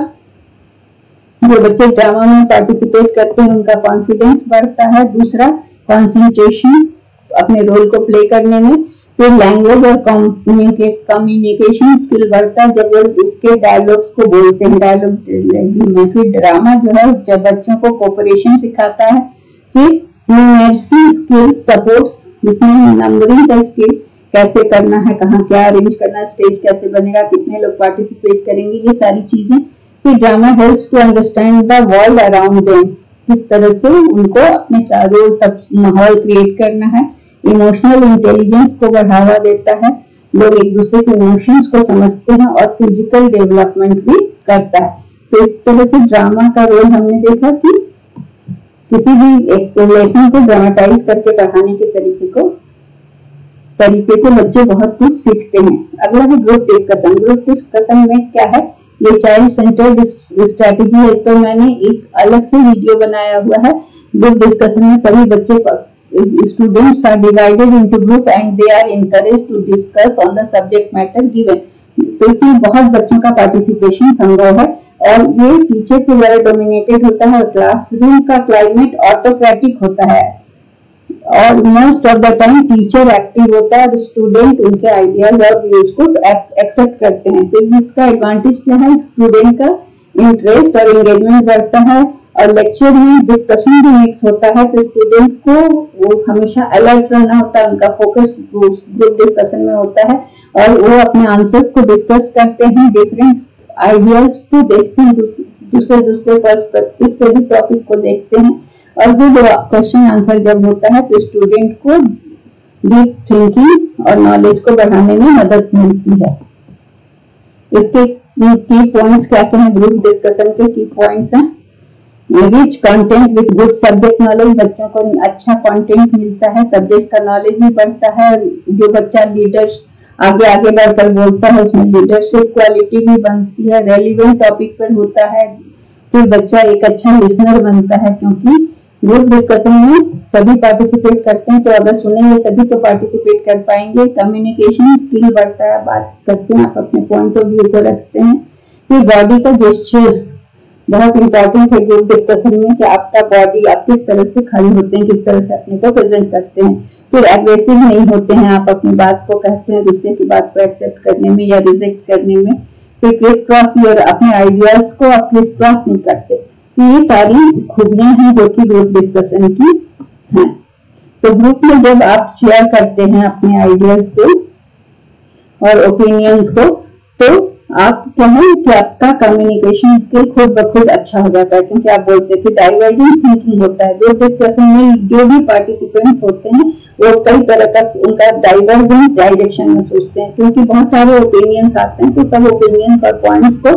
जो बच्चे ड्रामा में पार्टिसिपेट करते हैं उनका कॉन्फिडेंस बढ़ता है। दूसरा, कंसंट्रेशन अपने रोल को प्ले करने में। फिर लैंग्वेज और कम्युनिकेशन स्किल बढ़ता है जब वो उसके डायलॉग्स को बोलते हैं, डायलॉग में। फिर ड्रामा जो है जब बच्चों को कोऑपरेशन सिखाता है। फिर न्यूमेरिकल स्किल सपोर्ट्स, जिसमें नंबरिंग का स्किल कैसे करना है, कहाँ क्या अरेंज करना है, स्टेज कैसे बनेगा, कितने लोग पार्टिसिपेट करेंगे, ये सारी चीजें। फिर drama helps to understand the world around them, किस तरह से उनको अपने चारों सब माहौल क्रिएट करना है। इमोशनल इंटेलिजेंस को बढ़ावा देता है, लोग एक दूसरे के इमोशंस को समझते हैं। और फिजिकल डेवलपमेंट भी करता है। तो इस तरह से ड्रामा का रोल हमने देखा कि किसी भी एक लेसन को ड्रामेटाइज करके पढ़ाने के तरीके से बच्चे बहुत कुछ सीखते हैं। अगला है ग्रुप डिस्कशन। ग्रुप डिस्कशन में क्या है, ये चाइल्ड सेंटर्ड स्ट्रेटेजी है। इस पर मैंने एक अलग से वीडियो बनाया हुआ है। ग्रुप डिस्कशन में सभी बच्चे, students are divided into group and they are encouraged to discuss on the subject matter given. तो इसमें बहुत बच्चों का पार्टिसिपेशन संभव है और ये टीचर के द्वारा डोमिनेटेड होता है। क्लासरूम का क्लाइमेट ऑटोक्रेटिक होता है और most of the time teacher active होता है और स्टूडेंट उनके आइडियाज और व्यूज को एक्सेप्ट करते हैं। तो इसका एडवांटेज क्या है, स्टूडेंट का इंटरेस्ट और एंगेजमेंट बढ़ता है। और लेक्चर में डिस्कशन भी मिक्स होता है, तो स्टूडेंट को वो हमेशा अलर्ट रहना होता है, उनका फोकस ग्रुप डिस्कशन में होता है और वो अपने आंसर्स को डिस्कस करते हैं, डिफरेंट आइडियाज को देखते हैं, दूसरे पर्सपेक्टिव से भी टॉपिक को देखते हैं। और गुड क्वेश्चन आंसर जब होता है तो स्टूडेंट को डीप थिंकिंग और नॉलेज को बढ़ाने में मदद मिलती है। इसके की पॉइंट्स क्या क्या हैं, ग्रुप डिस्कशन के की पॉइंट्स हैं। Rich content with good subject knowledge, बच्चों को अच्छा कंटेंट मिलता है, सब्जेक्ट का नॉलेज भी बढ़ता है। जो बच्चा लीडर्स आगे आगे बढ़कर बोलता है, उसमें लीडरशिप क्वालिटी भी बनती है, रेलिवेंट टॉपिक पर होता है, फिर बच्चा एक अच्छा लिसनर बनता है, क्योंकि ग्रुप डिस्कशन में सभी पार्टिसिपेट करते हैं, तो अगर सुनेंगे तभी तो पार्टिसिपेट कर पाएंगे। कम्युनिकेशन स्किल बढ़ता है, बात करते हैं, आप अपने पॉइंट ऑफ व्यू को रखते हैं। फिर बॉडी का जेस्चर्स बहुत इंपॉर्टेंट है ग्रुप डिस्कशन में, कि आपका बॉडी आप किस तरह से खड़े होते हैं, किस तरह से अपने को प्रेजेंट करते हैं। फिर एग्रेसिव नहीं होते हैं, आप अपनी बात को कहते हैं दूसरे की बात को एक्सेप्ट करने में या रिजेक्ट करने में। फिर क्रिस क्रॉस योर, अपने आइडियाज को आप क्रिस क्रॉस नहीं करते। तो ये सारी खूबियां हैं जो कि ग्रुप डिस्कशन की हैं। तो ग्रुप में जब आप शेयर करते हैं अपने आइडियाज को और ओपिनियंस को, तो आप क्या है कि आपका कम्युनिकेशन स्किल खुद ब खुद अच्छा हो जाता है, क्योंकि आप बोलते थे। डाइवर्जेंट थिंकिंग होता है ग्रुप डिस्कशन में, जो भी पार्टिसिपेंट्स होते हैं वो कई तरह का उनका डाइवर्जेंट डायरेक्शन में सोचते हैं, क्योंकि बहुत सारे ओपिनियंस आते हैं, तो सब ओपिनियंस और पॉइंट्स को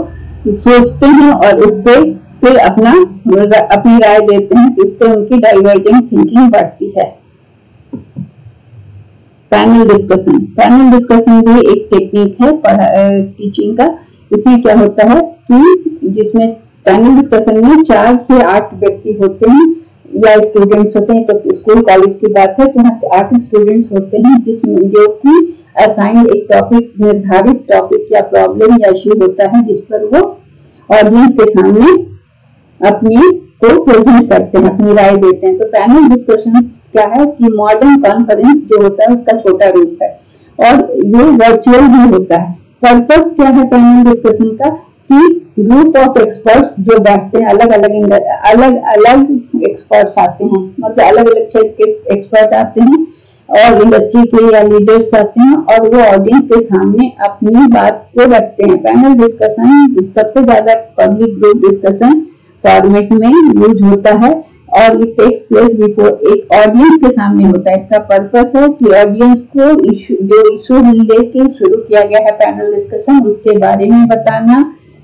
सोचते हैं और उस पर फिर अपनी राय देते हैं, इससे उनकी डाइवर्जेंट थिंकिंग बढ़ती है। पैनल डिस्कशन, पैनल डिस्कशन भी एक टेक्निक है टीचिंग का। इसमें क्या होता है कि जिसमें पैनल डिस्कशन में 4 से 8 व्यक्ति होते हैं या स्टूडेंट्स होते हैं, तो स्कूल कॉलेज की बात है तो 8 स्टूडेंट्स होते हैं, जिसमें जो कि असाइंड एक टॉपिक, निर्धारित टॉपिक या प्रॉब्लम या इश्यू होता है, जिस पर वो ऑडियंस के सामने अपनी को प्रेजेंट करते हैं, अपनी राय देते हैं। तो पैनल डिस्कशन क्या है कि मॉडर्न कॉन्फ्रेंस जो होता है उसका छोटा रूप है, और ये वर्चुअल भी होता है। पर्पस क्या है पैनल डिस्कशन का कि ग्रुप ऑफ एक्सपर्ट्स जो बैठते हैं, अलग अलग एक्सपर्ट्स आते हैं, मतलब अलग अलग क्षेत्र के एक्सपर्ट आते हैं और इंडस्ट्री के या लीडर्स आते हैं, और वो ऑडियंस के सामने अपनी बात को रखते हैं। पैनल डिस्कशन सबसे ज्यादा पब्लिक ग्रुप डिस्कशन फॉर्मेट में यूज होता है और इट टेक्स प्लेस बिफोर, एक ऑडियंस के सामने होता है। इसका पर्पस है कि ऑडियंस को जो इशू लेके शुरू किया गया है पैनल डिस्कशन, उसके बारे में बताना,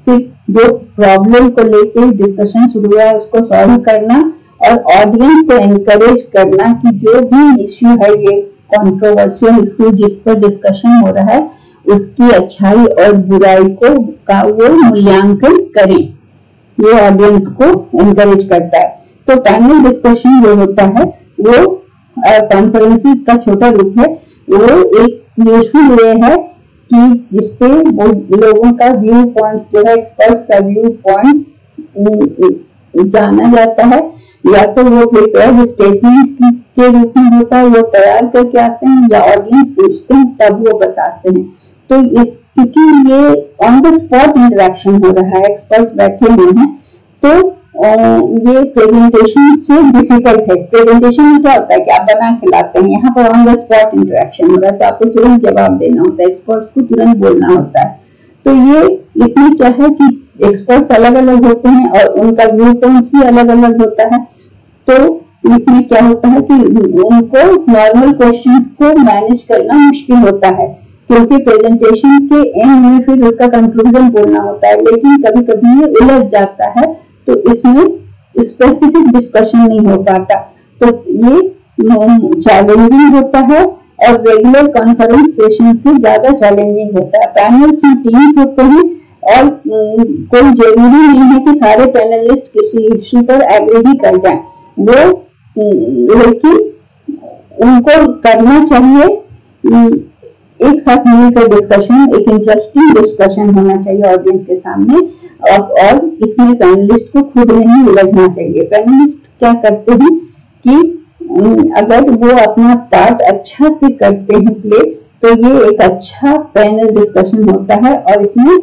फिर जो प्रॉब्लम को लेके डिस्कशन शुरू हुआ है उसको सॉल्व करना, और ऑडियंस को एनकरेज करना कि जो भी इश्यू है, ये कंट्रोवर्शियल इश्यू जिस पर डिस्कशन हो रहा है, उसकी अच्छाई और बुराई को का वो मूल्यांकन करें। ये ऑडियंस को एनकरेज करता है। तो पैनल डिस्कशन जो होता है वो कॉन्फ्रेंसेस का छोटा रूप है। वो एक यूजफुल वे है कि जिसपे लोगों का व्यू पॉइंट्स जो है, एक्सपर्ट्स का व्यू पॉइंट्स जाना जाता है, या तो वो प्रिपेयर्ड स्टेटमेंट के रूप में होता है, वो तैयार करके आते हैं, या ऑडियंस पूछते हैं तब वो बताते हैं। तो क्योंकि ये ऑन द स्पॉट इंटरेक्शन हो रहा है, एक्सपर्ट्स बैठे हुए हैं, तो ये प्रेजेंटेशन से डिफिकल्ट है। प्रेजेंटेशन में क्या होता है कि आप बना के लाते हैं, यहाँ पर ऑन द स्पॉट इंटरेक्शन हो रहा है, तो आपको तुरंत जवाब देना होता है, एक्सपर्ट्स को तुरंत बोलना होता है। तो ये इसमें क्या है कि एक्सपर्ट्स अलग अलग होते हैं और उनका व्यू पॉइंट्स भी अलग अलग होता है। तो इसमें क्या होता है कि उनको नॉर्मल क्वेश्चंस को मैनेज करना मुश्किल होता है, क्योंकि प्रेजेंटेशन के एंड में फिर उसका कंक्लूजन बोलना होता है, लेकिन कभी कभी ये उलझ जाता है, तो इसमें स्पेसिफिक डिस्कशन नहीं हो पाता। तो ये चैलेंजिंग होता है और रेगुलर कॉन्फ्रेंस सेशन से ज्यादा चैलेंजिंग होता है। पैनल्स में टीम्स होते हैं और कोई जरूरी नहीं है कि सारे पैनलिस्ट किसी इश्यू पर एग्री भी कर जाएं, वो लेकिन उनको करना चाहिए एक साथ मिलकर डिस्कशन, एक इंटरेस्टिंग डिस्कशन होना चाहिए ऑडियंस के सामने, और इसमें पैनलिस्ट को खुद नहीं उलझना चाहिए। पैनलिस्ट क्या करते हैं कि अगर वो अपना पार्ट अच्छा से करते हैं प्ले, तो ये एक अच्छा पैनल डिस्कशन होता है और इसमें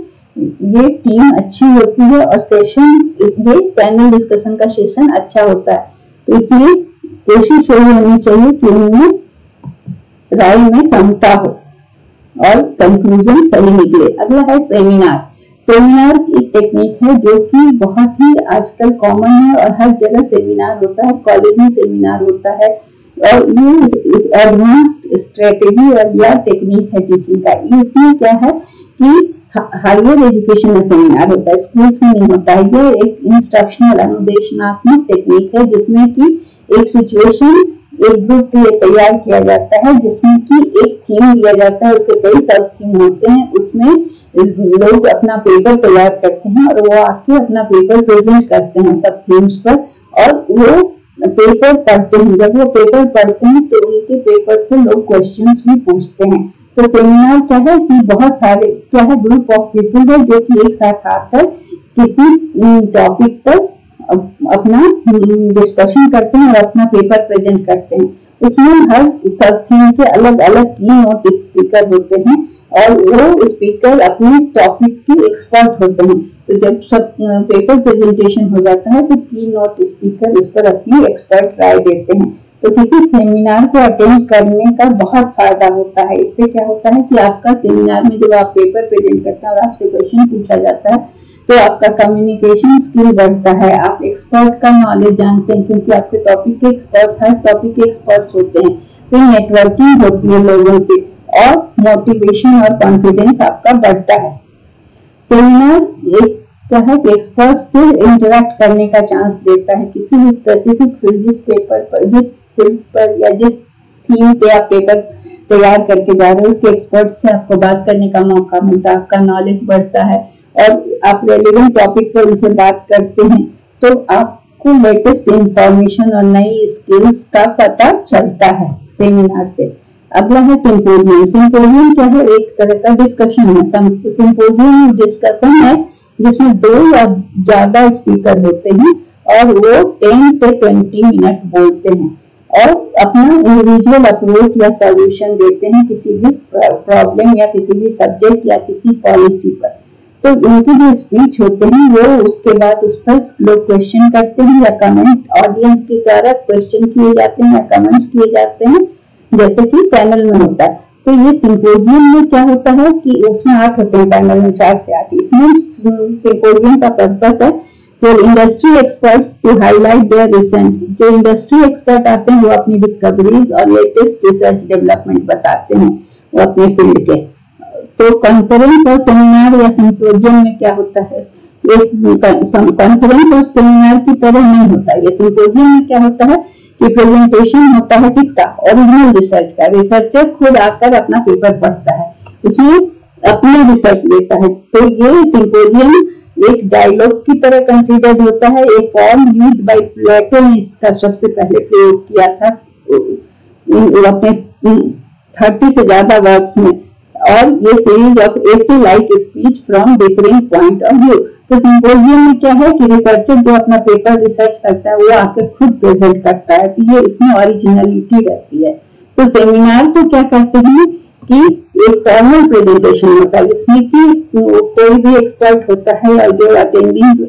ये टीम अच्छी होती है और सेशन, ये पैनल डिस्कशन का सेशन अच्छा होता है। तो इसमें कोशिश यही होनी चाहिए कि उनमें राय में समता हो और कंक्लूजन सही निकले। अगला है सेमिनार। सेमिनार की टेक्निक है जो कि बहुत ही आजकल कॉमन है और हर जगह सेमिनार होता है, कॉलेज में सेमिनार होता है, और ये एडवांस्ड स्ट्रेटेजी और या टेक्निक है टीचिंग का। इसमें क्या है कि हायर एजुकेशन में सेमिनार होता है, स्कूल्स में नहीं होता है। ये एक इंस्ट्रक्शनल अनुदेशनात्मक टेक्निक है जिसमें कि एक सिचुएशन एक ग्रुप के लिए तैयार किया जाता है, जिसमें कि एक थीम दिया जाता है, उसके कई सब थीम होते हैं, उसमें लोग अपना पेपर तैयार करते हैं और वो आके अपना पेपर प्रेजेंट करते हैं सब थीम्स पर, और वो पेपर पढ़ते हैं। जब वो पेपर पढ़ते हैं तो उनके पेपर से लोग क्वेश्चंस भी पूछते हैं। तो सेमिनार क्या है कि बहुत सारे क्या है, ग्रुप ऑफ पीपल है जो कि एक साथ आकर किसी टॉपिक पर अपना डिस्कशन करते हैं और अपना पेपर प्रेजेंट करते हैं। उसमें हर सब थीम के अलग अलग की-नोट स्पीकर होते हैं और वो स्पीकर अपने टॉपिक के एक्सपर्ट होते हैं। तो जब सब पेपर प्रेजेंटेशन हो जाता है तो की-नोट स्पीकर उस पर अपनी एक्सपर्ट राय देते हैं। तो किसी सेमिनार को अटेंड करने का बहुत फायदा होता है। इससे क्या होता है कि आपका सेमिनार में जब आप पेपर प्रेजेंट करते हैं और आपसे क्वेश्चन पूछा जाता है तो आपका कम्युनिकेशन स्किल बढ़ता है, आप एक्सपर्ट का नॉलेज जानते हैं, क्योंकि आपके टॉपिक के एक्सपर्ट्स हर टॉपिक के एक्सपर्ट्स होते हैं। फिर नेटवर्किंग होती है लोगों से और मोटिवेशन और कॉन्फिडेंस आपका बढ़ता है। सेमिनार एक क्या है कि एक्सपर्ट से इंटरेक्ट करने का चांस देता है। किसी भी स्पेसिफिक फील्ड, जिस पेपर पर, जिस फील्ड पर या जिस थीम पे आप पेपर तैयार करके जा रहे हो, उसके एक्सपर्ट से आपको बात करने का मौका मिलता है, आपका नॉलेज बढ़ता है और आप रेलेवेंट टॉपिक पर उनसे बात करते हैं तो आपको लेटेस्ट इंफॉर्मेशन और नई स्किल्स का पता चलता है सेमिनार से। अगला है सिंपोजियम। सिंपोजियम क्या है, एक तरह का डिस्कशन है। सिंपोजियम डिस्कशन है जिसमें 2 या ज्यादा स्पीकर होते हैं और वो 10 से 20 मिनट बोलते हैं और अपना इंडिविजुअल अप्रोच या सॉल्यूशन देते हैं किसी भी प्रॉब्लम या किसी भी सब्जेक्ट या किसी पॉलिसी पर। तो उनकी जो स्पीच होते हैं वो उसके बाद उस पर लोग क्वेश्चन करते हैं या कमेंट, ऑडियंस के द्वारा क्वेश्चन किए जाते हैं या कमेंट्स किए जाते हैं, जैसे कि पैनल में होता है। तो ये सिंपोजियम में क्या होता है कि उसमें 8 होते हैं पैनल में, 4 से 8। इसमें सिंपोजियम का पर्पस है for industry experts to highlight their recent. जो इंडस्ट्री एक्सपर्ट आते हैं वो अपनी डिस्कवरीज और लेटेस्ट रिसर्च डेवलपमेंट बताते हैं वो अपने फील्ड के। तो कॉन्फ्रेंस और सेमिनार या सिंपोजियम में क्या होता है, ये कॉन्फ्रेंस और सेमिनार की तरह नहीं होता। ये सिंपोजियम में क्या होता है कि प्रेजेंटेशन होता है किसका, ओरिजिनल रिसर्च का। रिसर्चर खुद आकर अपना पेपर पढ़ता है, उसमें अपना रिसर्च देता है। तो ये सिंपोजियम एक डायलॉग की तरह कंसीडर्ड होता है। ए फॉर्म यूज्ड बाय प्लेटो ने इसका सबसे पहले प्रयोग किया था अपने 30 से ज्यादा वर्क्स में, और ये सीरीज ऑफ ऐसे like speech from different point of view. तो सिंपोजियम में क्या है कि रिसर्चर जो अपना पेपर रिसर्च करता है वो आकर खुद प्रेजेंट करता है, तो ये इसमें ओरिजिनलिटी रहती है। तो सेमिनार को क्या कहते हैं कि एक फॉर्मल प्रेजेंटेशन होता है जिसमें कि कोई भी एक्सपर्ट होता है और जो अटेंडेंस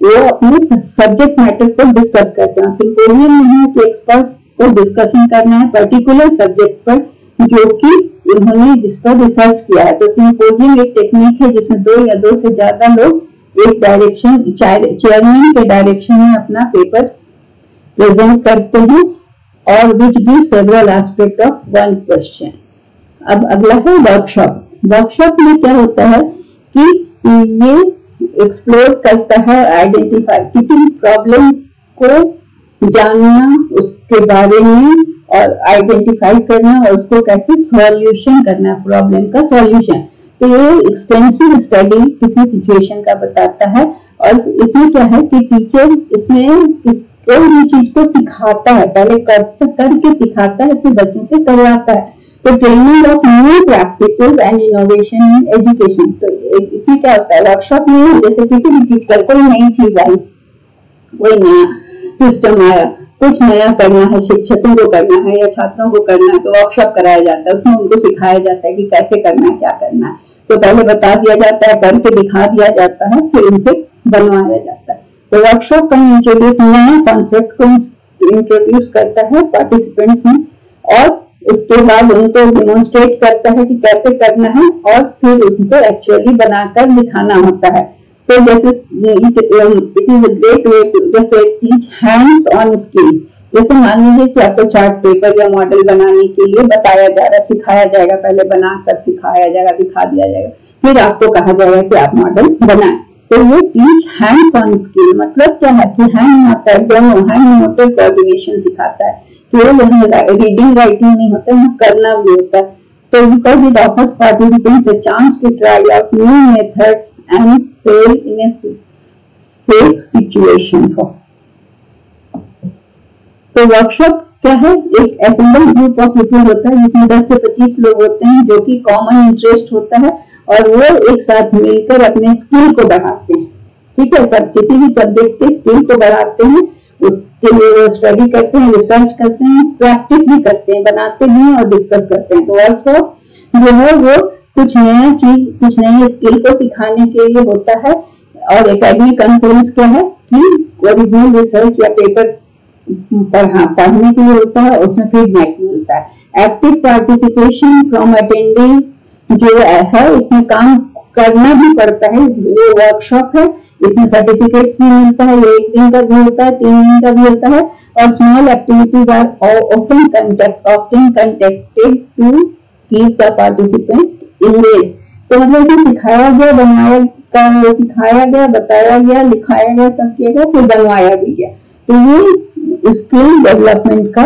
वो अपने सब्जेक्ट मैटर पर डिस्कस करते हैं। सिंपोजियम में है कि एक्सपर्ट्स को डिस्कशन करना है पर्टिकुलर सब्जेक्ट पर जो कि उन्होंने जिस पर रिसर्च किया है। तो सिंपोजियम एक टेक्निक है जिसमें 2 या 2 से ज्यादा लोग एक डायरेक्शन, चेयरमैन के डायरेक्शन में अपना पेपर प्रेजेंट करते हैं और which give several aspect of one question. अब अगला है वर्कशॉप। वर्कशॉप में क्या होता है कि ये एक्सप्लोर करता है, आइडेंटिफाई किसी भी प्रॉब्लम को जानना, उसके बारे में और आइडेंटिफाई करना और उसको कैसे सॉल्यूशन करना, प्रॉब्लम का सॉल्यूशन। तो ये एक्सटेंसिव स्टडी किसी सिचुएशन का बताता है और इसमें क्या है कि टीचर इसमें कोई भी चीज को सिखाता है, पहले करके सिखाता है फिर बच्चों से करवाता है। तो training of new practices and innovation in education. तो इसमें क्या होता है, वर्कशॉप में जैसे किसी भी चीज का कोई नई चीज आई, कोई नया सिस्टम आया, कुछ नया करना है, शिक्षकों को करना है या छात्रों को करना है, तो वर्कशॉप कराया जाता है। उसमें उनको सिखाया जाता है कि कैसे करना है, क्या करना है। तो पहले बता दिया जाता है, करके दिखा दिया जाता है, फिर उनसे बनवाया जाता है। तो वर्कशॉप का इंट्रोड्यूस नया कॉन्सेप्ट को इंट्रोड्यूस करता है पार्टिसिपेंट्स में और उसके बाद उनको डेमोन्स्ट्रेट करता है कि कैसे करना है और फिर उनको एक्चुअली बनाकर दिखाना होता है। तो जैसे it is a great way to जैसे टीच हैंड्स ऑन स्किल। जैसे मान लीजिए कि आपको चार्ट पेपर या मॉडल बनाने के लिए बताया जाएगा, सिखाया जाएगा, पहले बनाकर सिखाया जाएगा, दिखा दिया जाएगा, फिर आपको कहा जाएगा कि आप मॉडल बनाएं। तो ये टीच हैंड्स ऑन स्किल, मतलब क्या है कि हैंड आता है, दोनों हैंड मोटर कोऑर्डिनेशन सिखाता है, केवल रीडिंग राइटिंग नहीं होता है, करना भी होता है। तो because it offers participants a chance to try out new methods and fail in a safe situation for। तो वर्कशॉप क्या है, एक असेंबल ग्रुप ऑफ पीपल होता है जिसमें 10 से 25 लोग होते हैं जो कि कॉमन इंटरेस्ट होता है और वो एक साथ मिलकर अपने स्किल को बढ़ाते हैं। ठीक है, सब किसी भी सब्जेक्ट के स्किल को बढ़ाते हैं, उसके लिए वो स्टडी करते हैं, रिसर्च करते हैं, प्रैक्टिस भी करते हैं, बनाते भी हैं और डिस्कस करते हैं। तो वर्कशॉप जो है वो कुछ नया चीज, कुछ नई स्किल को सिखाने के लिए होता है। और एकेडमिक कॉन्फ्रेंस क्या है कि ओरिजिनल रिसर्च या पेपर पढ़ने के लिए होता है, उसमें फीडबैक मिलता है। एक्टिव पार्टिसिपेशन फ्रॉम अटेंडेंस जो है, इसमें काम करना भी पड़ता है। ये वर्कशॉप है, इसमें सर्टिफिकेट्स भी मिलता है, 1 दिन का भी होता है, 3 दिन का भी होता है। और small activities are often conducted to keep the participant engage. तो मतलब इसे सिखाया गया, सिखाया गया, बताया गया, लिखाया गया, सब किया गया, फिर बनवाया भी गया। तो ये स्किल डेवलपमेंट का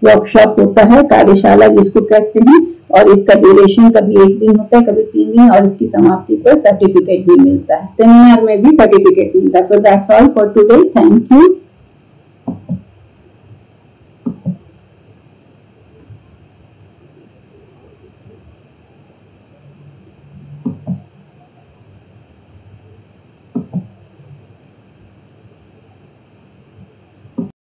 वर्कशॉप होता है, कार्यशाला जिसको कहते हैं। और इसका ड्यूरेशन कभी 1 दिन होता है, कभी 3 दिन, और इसकी समाप्ति पर सर्टिफिकेट भी मिलता है। सेमिनार में भी सर्टिफिकेट मिलता है। So that's all for today, thank you.